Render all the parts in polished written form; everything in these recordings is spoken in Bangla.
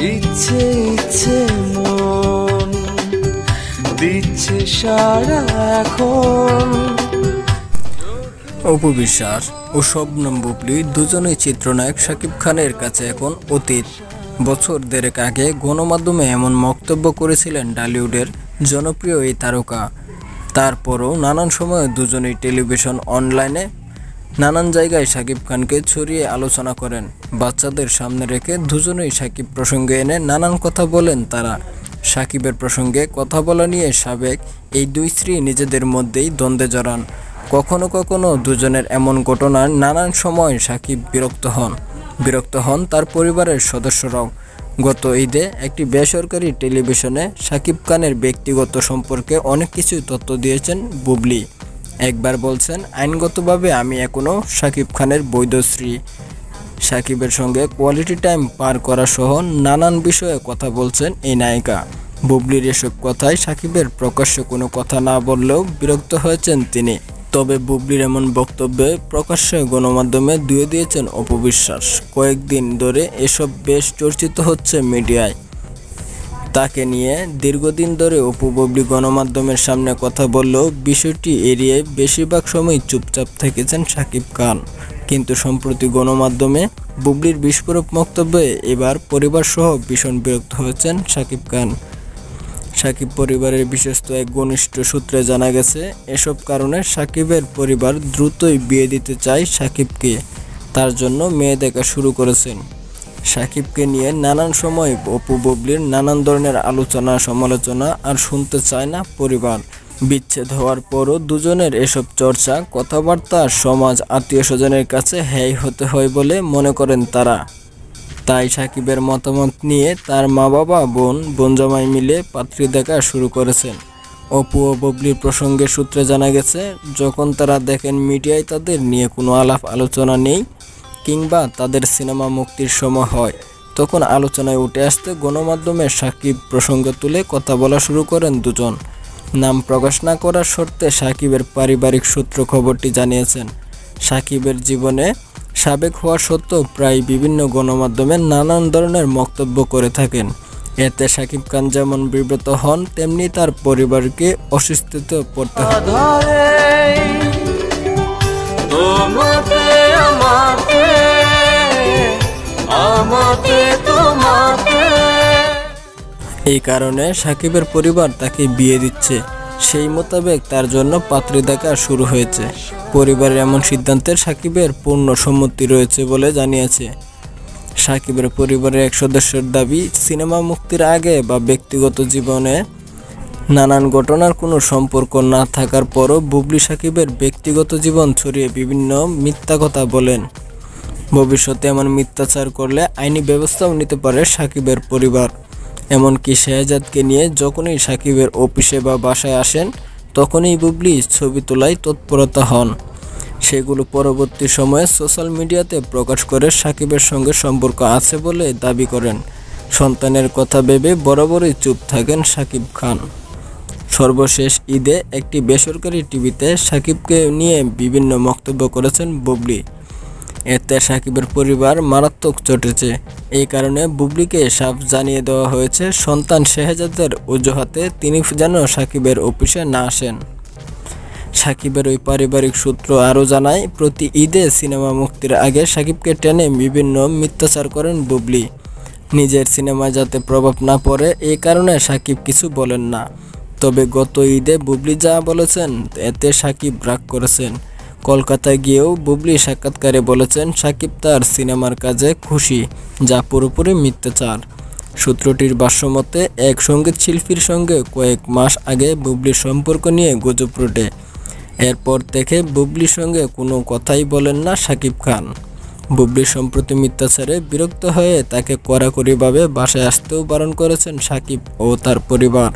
ইচ্ছে ইচ্ছে মন দিচ্ছে সারা এখন। অপু বিশ্বাস ও শবনম বুবলি দুজনেই চিত্রনায়ক শাকিব খানের কাছে এখন অতীত। বছর দেড়েক আগে গণমাধ্যমে এমন মন্তব্য করেছিলেন টলিউডের জনপ্রিয় এই তারকা। তারপরও নানান সময়ে দুজনেই টেলিভিশন, অনলাইনে নানান জায়গায় শাকিব খানকে ছড়িয়ে আলোচনা করেন। বাচ্চাদের সামনে রেখে দুজনেই শাকিব প্রসঙ্গে এনে নানান কথা বলেন তারা। শাকিবের প্রসঙ্গে কথা বলা নিয়ে সাবেক এই দুই স্ত্রী নিজেদের মধ্যেই দ্বন্দ্বে জড়ান। কখনো কখনো দুজনের এমন ঘটনার নানান সময় শাকিব বিরক্ত হন তার পরিবারের সদস্যরাও। গত ঈদে একটি বেসরকারি টেলিভিশনে শাকিব খানের ব্যক্তিগত সম্পর্কে অনেক কিছু তথ্য দিয়েছেন বুবলি। একবার বলছেন, আইনগতভাবে আমি এখনও শাকিব খানের বৈধ স্ত্রী। শাকিবের সঙ্গে কোয়ালিটি টাইম পার করা সহ নানান বিষয়ে কথা বলছেন এই নায়িকা। বুবলির এসব কথায় শাকিবের প্রকাশ্যে কোনো কথা না বললেও বিরক্ত হয়েছেন তিনি। তবে বুবলির এমন বক্তব্যে প্রকাশ্যে গণমাধ্যমে ধুয়ে দিয়েছেন অপু বিশ্বাস। কয়েকদিন ধরে এসব বেশ চর্চিত হচ্ছে মিডিয়ায়। তাকে নিয়ে দীর্ঘদিন ধরে অপু বুবলি গণমাধ্যমের সামনে কথা বললেও বিষয়টি এড়িয়ে বেশিরভাগ সময় চুপচাপ থেকেছেন শাকিব খান। কিন্তু সম্প্রতি গণমাধ্যমে বুবলির বিস্ফোরক বক্তব্যে এবার পরিবারসহ ভীষণ বিরক্ত হয়েছেন শাকিব খান। শাকিব পরিবারের বিশ্বস্ত এক ঘনিষ্ঠ সূত্রে জানা গেছে, এসব কারণে শাকিবের পরিবার দ্রুতই বিয়ে দিতে চায় শাকিবকে। তার জন্য মেয়ে দেখা শুরু করেছেন। শাকিবকে নিয়ে নানান সময় অপু বুবলির নানান ধরনের আলোচনা সমালোচনা আর শুনতে চায় না পরিবার। বিচ্ছেদ হওয়ার পরও দুজনের এসব চর্চা, কথাবার্তা সমাজ, আত্মীয় স্বজনের কাছে হ্যায় হতে হয় বলে মনে করেন তারা। তাই শাকিবের মতামত নিয়ে তার মা বাবা, বোন জামাই মিলে পাত্রী দেখা শুরু করেছেন। অপু ও বুবলির প্রসঙ্গে সূত্রে জানা গেছে, যখন তারা দেখেন মিডিয়ায় তাদের নিয়ে কোনো আলাপ আলোচনা নেই কিংবা তাদের সিনেমা মুক্তির সময় হয়, তখন আলোচনায় উঠে আসতে গণমাধ্যমে শাকিব প্রসঙ্গ তুলে কথা বলা শুরু করেন দুজন। নাম প্রকাশ না করার শর্তে শাকিবের পারিবারিক সূত্র খবরটি জানিয়েছেন। শাকিবের জীবনে সাবেক হওয়া সত্ত্বেও প্রায় বিভিন্ন গণমাধ্যমে নানান ধরনের মন্তব্য করে থাকেন। এতে শাকিব খান যেমন বিব্রত হন, তেমনি তার পরিবারকে অস্বস্তিতে পড়তে হয়। এই কারণে শাকিবের পরিবার তাকে বিয়ে দিচ্ছে। সেই মোতাবেক তার জন্য পাত্রী দেখা শুরু হয়েছে। পরিবারের এমন সিদ্ধান্তের শাকিবের পূর্ণ সম্মতি রয়েছে বলে জানিয়েছে। শাকিবের পরিবারের এক সদস্যের দাবি, সিনেমা মুক্তির আগে বা ব্যক্তিগত জীবনে নানান ঘটনার কোনো সম্পর্ক না থাকার পরও বুবলি শাকিবের ব্যক্তিগত জীবন ছড়িয়ে বিভিন্ন মিথ্যা কথা বলেন। ভবিষ্যতে এমন মিথ্যাচার করলে আইনি ব্যবস্থাও নিতে পারে শাকিবের পরিবার। এমনকি শেহজাদকে নিয়ে যখনই শাকিবের অফিসে বা বাসায় আসেন, তখনই বুবলি ছবি তোলায় তৎপরতা হন। সেগুলো পরবর্তী সময়ে সোশ্যাল মিডিয়াতে প্রকাশ করে শাকিবের সঙ্গে সম্পর্ক আছে বলে দাবি করেন। সন্তানের কথা ভেবে বরাবরই চুপ থাকেন শাকিব খান। সর্বশেষ ঈদে একটি বেসরকারি টিভিতে শাকিবকে নিয়ে বিভিন্ন মন্তব্য করেছেন বুবলি। এতে শাকিবের পরিবার মারাত্মক চটেছে। এই কারণে বুবলিকে সাফ জানিয়ে দেওয়া হয়েছে, সন্তান শেহজাদের অজুহাতে তিনি যেন শাকিবের অফিসে না আসেন। শাকিবের ওই পারিবারিক সূত্র আরও জানায়, প্রতি ঈদে সিনেমা মুক্তির আগে শাকিবকে টেনে বিভিন্ন মিথ্যাচার করেন বুবলি। নিজের সিনেমায় যাতে প্রভাব না পড়ে, এই কারণে শাকিব কিছু বলেন না। তবে গত ঈদে বুবলি যা বলেছেন এতে শাকিব রাগ করেছেন। কলকাতায় গিয়েও বুবলি সাক্ষাৎকারে বলেছেন শাকিব তার সিনেমার কাজে খুশি, যা পুরোপুরি মিথ্যাচার। সূত্রটির ভাষ্যমতে, এক সঙ্গীত শিল্পীর সঙ্গে কয়েক মাস আগে বুবলির সম্পর্ক নিয়ে গুজব ওঠে। এরপর থেকে বুবলির সঙ্গে কোনো কথাই বলেন না শাকিব খান। বুবলির সম্প্রতি মিথ্যাচারে বিরক্ত হয়ে তাকে কড়াকড়িভাবে বাসায় আসতেও বারণ করেছেন শাকিব ও তার পরিবার।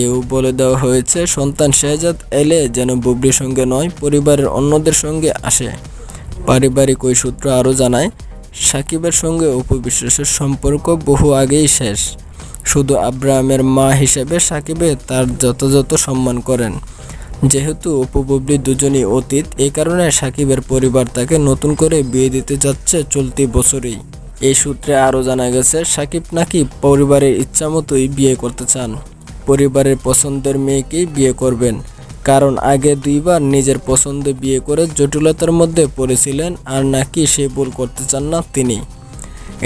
এও বলে দেওয়া হয়েছে, সন্তান শেহজাদ এলে যেন বুবলির সঙ্গে নয়, পরিবারের অন্যদের সঙ্গে আসে। পারিবারিক ওই সূত্র আরও জানায়, শাকিবের সঙ্গে অপু বিশ্বাসের সম্পর্ক বহু আগেই শেষ। শুধু আব্রাহামের মা হিসেবে শাকিবে তার যথাযথ সম্মান করেন। যেহেতু অপু বুবলি দুজনই অতীত, এই কারণে শাকিবের পরিবার তাকে নতুন করে বিয়ে দিতে যাচ্ছে চলতি বছরেই। এই সূত্রে আরও জানা গেছে সাকিব নাকি পরিবারের ইচ্ছামতোই বিয়ে করতে চান, পরিবারের পছন্দের মেয়েকেই বিয়ে করবেন, কারণ আগে 2বার নিজের পছন্দে বিয়ে করে জটিলতার মধ্যে পড়েছিলেন আর নাকি সে ভুল করতে চান না তিনি।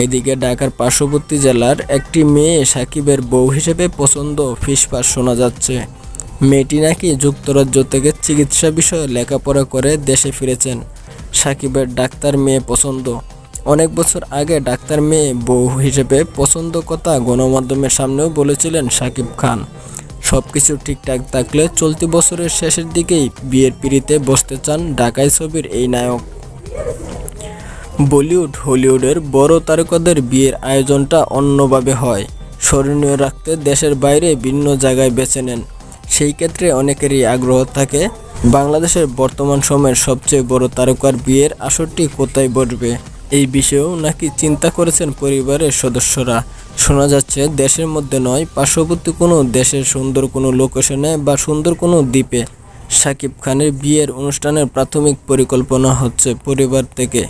এদিকে ঢাকার পার্শ্ববর্তী জেলার একটি মেয়ে সাকিবের বউ হিসেবে পছন্দ ফিসফাস শোনা যাচ্ছে। মেয়েটি নাকি যুক্তরাজ্য থেকে চিকিৎসা বিষয়ে লেখাপড়া করে দেশে ফিরেছেন। সাকিবের ডাক্তার মেয়ে পছন্দ। অনেক বছর আগে ডাক্তার মেয়ে বউ হিসেবে পছন্দ কথা গণমাধ্যমের সামনেও বলেছিলেন সাকিব খান। সব কিছু ঠিকঠাক থাকলে চলতি বছরের শেষের দিকেই বিয়ের পিঁড়িতে বসতে চান ঢাকাই ছবির এই নায়ক। বলিউড হলিউডের বড় তারকাদের বিয়ের আয়োজনটা অন্যভাবে হয়, স্মরণীয় রাখতে দেশের বাইরে ভিন্ন জায়গায় বেছে নেন। সেই ক্ষেত্রে অনেকেরই আগ্রহ থাকে বাংলাদেশের বর্তমান সময়ের সবচেয়ে বড় তারকার বিয়ের আসরটি কোথায় বসবে। এই বিষয়েও নাকি চিন্তা করেছেন পরিবারের সদস্যরা। শোনা যাচ্ছে দেশের মধ্যে নয়, পার্শ্ববর্তী কোনো দেশের সুন্দর কোনো লোকেশনে বা সুন্দর কোনো দ্বীপে সাকিব খানের বিয়ের অনুষ্ঠানের প্রাথমিক পরিকল্পনা হচ্ছে পরিবার থেকে।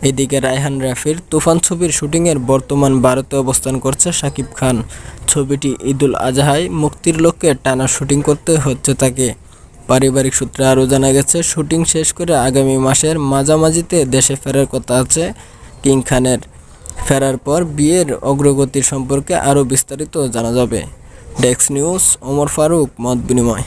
এদিকে রায়হান রাফির তুফান ছবির শুটিংয়ের বর্তমান ভারতে অবস্থান করছে সাকিব খান। ছবিটি ঈদুল আজহায় মুক্তির লক্ষ্যে টানা শুটিং করতে হচ্ছে তাকে। পারিবারিক সূত্রে আরও জানা গেছে শুটিং শেষ করে আগামী মাসের মাঝামাঝিতে দেশে ফেরার কথা আছে কিং খানের। ফেরার পর বিয়ের অগ্রগতির সম্পর্কে আরও বিস্তারিত জানা যাবে। ডেস্ক নিউজ, ওমর ফারুক, মত বিনিময়।